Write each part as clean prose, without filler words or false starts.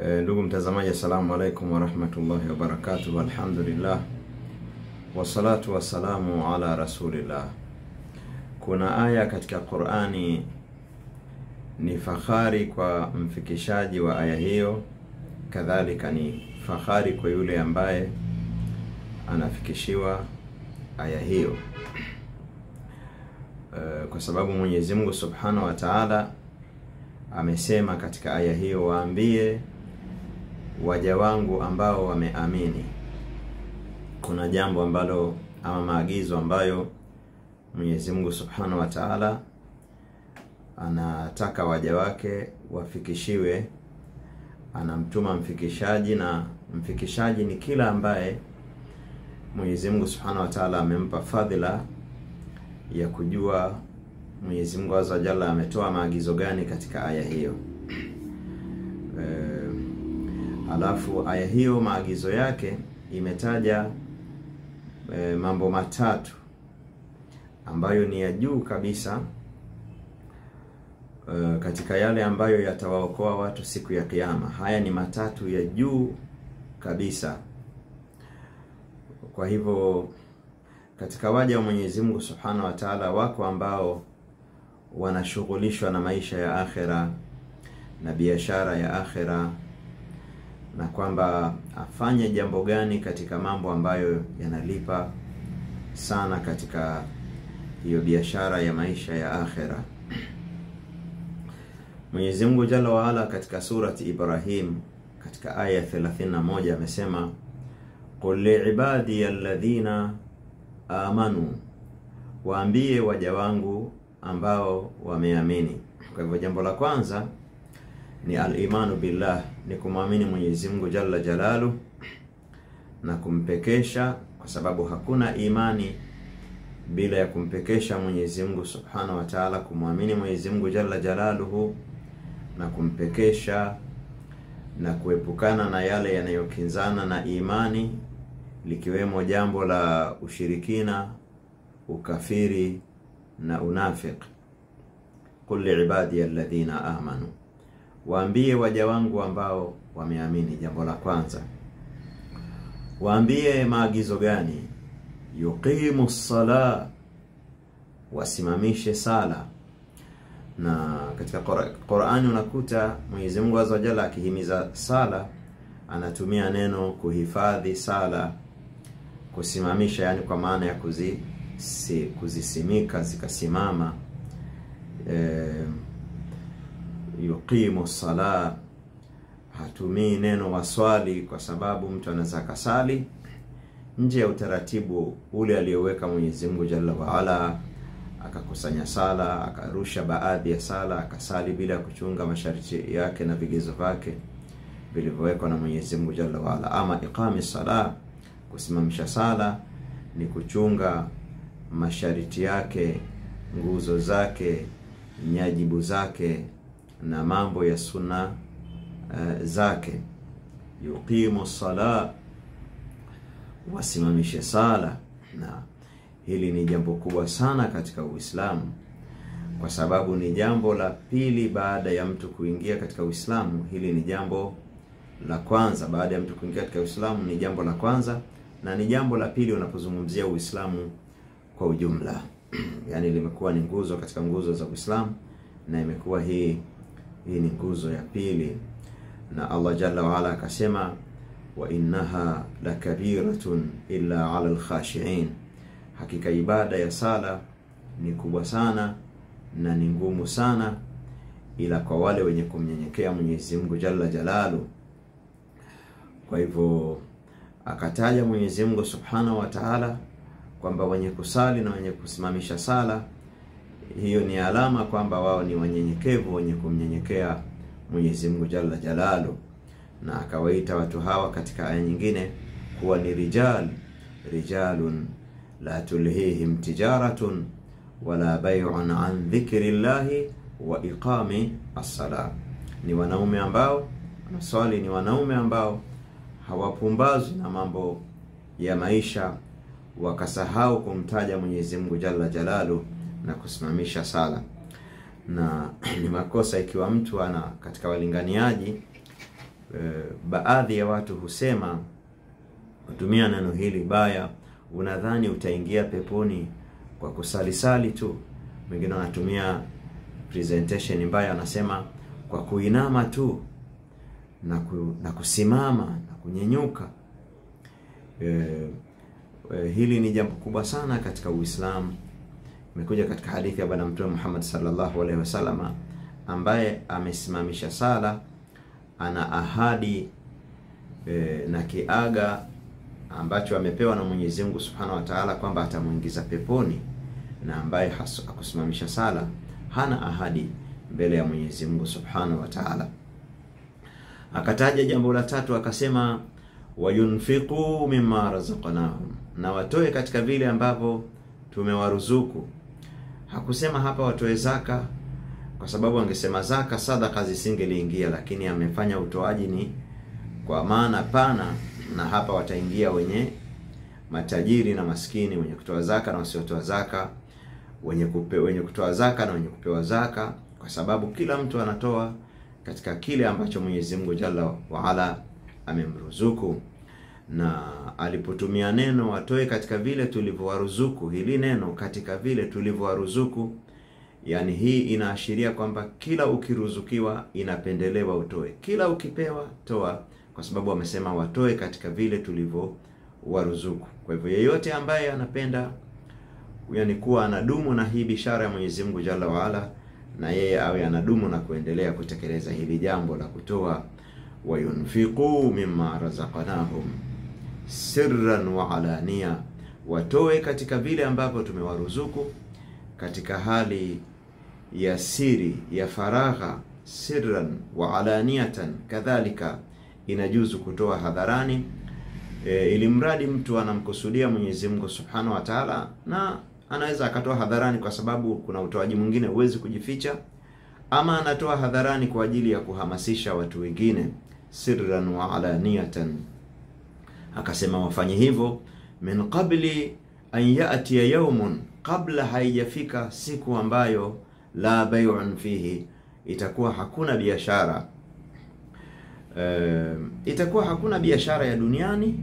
Ndugu mtazamaji, assalamu alaikum wa rahmatullahi wa barakatuh. Alhamdulillah wassalatu wassalamu ala rasulillah. Kuna aya katika Qur'ani ni fahari kwa mfikishaji wa aya hiyo, kadhalika ni fahari kwa yule ambaye anafikishiwa aya hiyo, kwa sababu Mwenyezi Mungu Subhanahu wa Ta'ala amesema katika aya hiyo, waambie waja wangu ambao wameamini. Kuna jambo ambalo ama maagizo ambayo Mwenyezi Mungu Subhanahu wa Ta'ala anataka waja wake wafikishiwe. Anamtuma mfikishaji, na mfikishaji ni kila ambaye Mwenyezi Mungu Subhanahu wa Ta'ala amempa fadhila ya kujua Mwenyezi Mungu Azza wa Jalla ametoa maagizo gani katika aya hiyo. Alafu aya hiyo maagizo yake imetaja mambo matatu ambayo ni ya juu kabisa katika yale ambayo yatawaokoa watu siku ya kiyama. Haya ni matatu ya juu kabisa. Kwa hivyo katika waja wa Mwenyezi Mungu Subhanahu wa Ta'ala wako ambao wanashughulishwa na maisha ya akhera na biashara ya akhera, na kwamba afanye jambo gani katika mambo ambayo yanalipa sana katika hiyo biashara ya maisha ya akhera. Mwenyezi Mungu Jalla wa Ala katika surati Ibrahim katika aya 31 amesema, qul li'ibadi alladhina amanu, waambie waja wangu ambao wameamini. Kwa hivyo jambo la kwanza ni al-imanu billah, ni kumwamini Mwenyezi Mungu Jalla Jalalu na kumpekesha, kwa sababu hakuna imani bila ya kumpekesha Mwenyezi Mungu Subhanahu wa Ta'ala. Kumwamini Mwenyezi Mungu Jalla Jalaluhu na kumpekesha na kuepukana na yale yanayokinzana na imani, likiwemo jambo la ushirikina, ukafiri na unafiki. Qul li'ibadi alladhina amanu, waambie waja wangu ambao wameamini. Jambo la kwanza, waambie maagizo gani? Yuqimu sala, wasimamishe sala. Na katika Qur'ani unakuta Mwenyezi Mungu Azza wa Jalla akihimiza sala anatumia neno kuhifadhi sala, kusimamisha, yani kwa maana ya kuzisimika zikasimama. Yuqimu sala, hatumii neno waswali, kwa sababu mtu anaweza kasali nje ya utaratibu ule aliyoweka Mwenyezi Mungu Jalla wa Ala, akakusanya sala, akarusha baadhi ya sala, akasali bila kuchunga masharti yake na vigezo vyake vilivyowekwa na Mwenyezi Mungu Jalla wa Ala. Ama iqami sala, kusimamisha sala, ni kuchunga masharti yake, nguzo zake, nyajibu zake na mambo ya sunna zake. Yuqimu sala, wasimamishe sala. Na hili ni jambo kubwa sana katika Uislamu, kwa sababu ni jambo la pili baada ya mtu kuingia katika Uislamu. Hili ni jambo la kwanza baada ya mtu kuingia katika Uislamu, ni jambo la kwanza, na ni jambo la pili unapozungumzia Uislamu kwa ujumla. Yani limekuwa ni nguzo katika nguzo za Uislamu, na imekuwa hii ni nguzo ya pili. Na Allah Jalla wa Ala akasema, wa innaha lakabiratun illa ala alkhashiin, hakika ibada ya sala ni kubwa sana na ni ngumu sana, ila kwa wale wenye kumnyenyekea Mwenyezi Mungu Jalla Jalalu. Kwa hivyo akataja Mwenyezi Mungu Subhanahu wa Ta'ala kwamba wenye kusali na wenye kusimamisha sala, hiyo ni alama kwamba wao ni wanyenyekevu, wenye kumnyenyekea Mwenyezi Mungu Jalla Jalalu. Na akawaita watu hawa katika aya nyingine kuwa ni rijalun la tulhihim tijaratun wala bay'un an dhikrillahi wa iqami as-salah, ni wanaume ambao wanaswali, ni wanaume ambao hawapumbazwi na mambo ya maisha wakasahau kumtaja Mwenyezi Mungu Jalla Jalalu na kusimamisha sala. Na ni makosa ikiwa mtu ana katika walinganiaji baadhi ya watu husema, kutumia neno hili baya, unadhani utaingia peponi kwa kusalisali tu. Wengine wanatumia presentation mbaya, anasema kwa kuinama tu na kusimama na kunyenyuka. Hili ni jambo kubwa sana katika Uislamu. Imekuja katika hadithi ya Bwana Mtume Muhammad sallallahu alaihi wasallam, ambaye amesimamisha sala, ana ahadi na kiaga ambacho amepewa na Mwenyezi Mungu Subhanahu wa Ta'ala kwamba atamuingiza peponi, na ambaye hakusimamisha sala hana ahadi mbele ya Mwenyezi Mungu Subhanahu wa Ta'ala. Akataja jambo la tatu, akasema wayunfiqu mimma razaqnahum, na watoe katika vile ambavyo tumewaruzuku. Hakusema hapa watoe zaka, kwa sababu angesema zaka, sadaka zisingeliingia, lakini amefanya utoaji ni kwa maana pana, na hapa wataingia wenye matajiri na maskini, wenye kutoa zaka na wasiotoa zaka, wenye kutoa zaka na wenye kupewa zaka, kwa sababu kila mtu anatoa katika kile ambacho Mwenyezi Mungu Jalla wa Ala amemruzuku. Na alipotumia neno watoe katika vile tulivyowaruzuku, hili neno katika vile tulivyowaruzuku, yani hii inaashiria kwamba kila ukiruzukiwa inapendelewa utoe, kila ukipewa toa, kwa sababu amesema watoe katika vile tulivyowaruzuku. Kwa hivyo yeyote ambaye anapenda yani kuwa anadumu na hii bishara ya Mwenyezi Mungu Jalla wa Ala, na yeye awe anadumu na kuendelea kutekeleza hili jambo la kutoa. Wayunfiqu mimma razaqnahum sirran wa alania, watoe katika vile ambavyo tumewaruzuku katika hali ya siri, ya faragha, sirran wa alaniatan. Kadhalika inajuzu kutoa hadharani, ili mradi mtu anamkusudia Mwenyezi Mungu Subhanahu wa Ta'ala, na anaweza akatoa hadharani kwa sababu kuna utoaji mwingine huwezi kujificha, ama anatoa hadharani kwa ajili ya kuhamasisha watu wengine, sirran wa alaniatan. Akasema wafanye hivyo min qabli an ya'tiya yawmun, kabla haijafika siku ambayo la bay'un fihi, itakuwa hakuna biashara, itakuwa hakuna biashara ya duniani,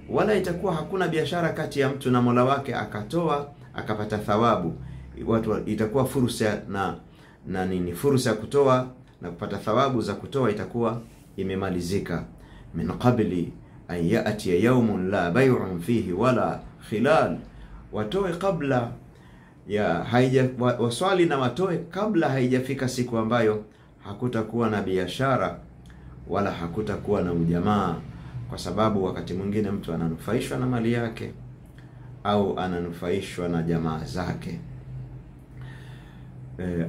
wala itakuwa hakuna biashara kati ya mtu na Mola wake, akatoa akapata thawabu. Watu itakuwa fursa na nini, fursa ya kutoa na kupata thawabu za kutoa itakuwa imemalizika. Min qabli an ya'tiya yawmun la bay'un fihi wala khilal, watoe kabla ya waswali na watoe kabla haijafika siku ambayo hakutakuwa na biashara wala hakutakuwa na ujamaa, kwa sababu wakati mwingine mtu ananufaishwa na mali yake au ananufaishwa na jamaa zake.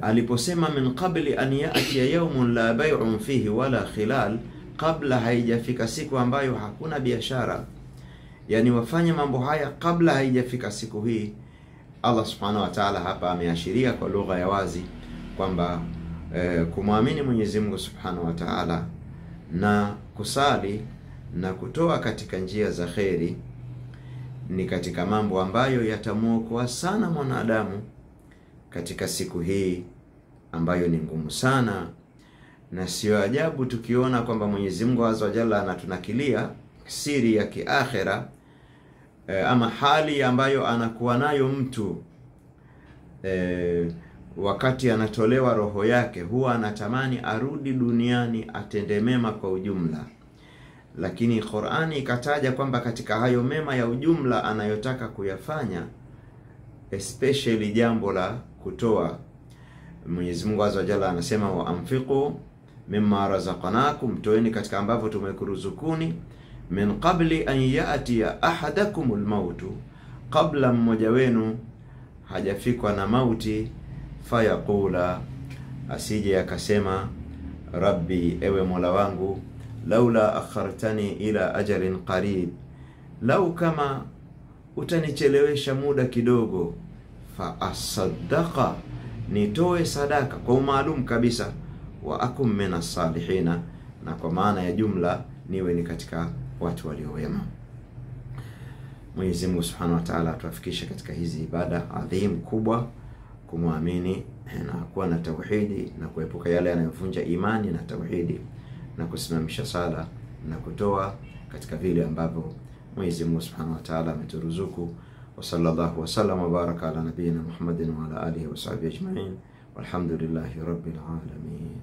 Aliposema min qabli an ya'tiya yawmun la bay'un fihi wala khilal, kabla haijafika siku ambayo hakuna biashara, yani wafanye mambo haya kabla haijafika siku hii. Allah Subhanahu wa Ta'ala hapa ameashiria kwa lugha ya wazi kwamba kumwamini Mwenyezi Mungu Subhanahu wa Ta'ala na kusali na kutoa katika njia za kheri ni katika mambo ambayo yatamuokoa sana mwanadamu katika siku hii ambayo ni ngumu sana. Na sio ajabu tukiona kwamba Mwenyezi Mungu Azza wa Jalla anatunakilia siri ya kiakhira, ama hali ambayo anakuwa nayo mtu wakati anatolewa roho yake, huwa anatamani arudi duniani atende mema kwa ujumla. Lakini Qur'ani ikataja kwamba katika hayo mema ya ujumla anayotaka kuyafanya, especially jambo la kutoa, Mwenyezi Mungu Azza wa Jalla anasema wa anfiqu mimma razaqnakum, toeni katika ambavyo tumekuruzukuni, min qabli an ya'tiya ahadakumul mautu, kabla mmoja wenu hajafikwa na mauti, fayaqula, asije akasema rabbi, ewe Mola wangu, laula akhartani ila ajalin qarib, lau kama utanichelewesha muda kidogo, fa asaddaqa, nitoe sadaka kwa maalum kabisa, wa akum minas salihina, na kwa maana ya jumla niwe ni katika watu waliowema. Mwenyezi Mungu Subhanahu wa Ta'ala atufikishe katika hizi ibada adhim kubwa, kumwamini na kuwa na tauhidi na kuepuka yale yanayovunja imani na tauhidi, na kusimamisha sala na kutoa katika vile ambavyo Mwenyezi Mungu Subhanahu wa Ta'ala ameturuzuku. Wa sallallahu wa sallam wa baraka ala nabiyyina Muhammadin wa ala alihi wa sahbihi ajma'in. Walhamdulillahi rabbil alamin.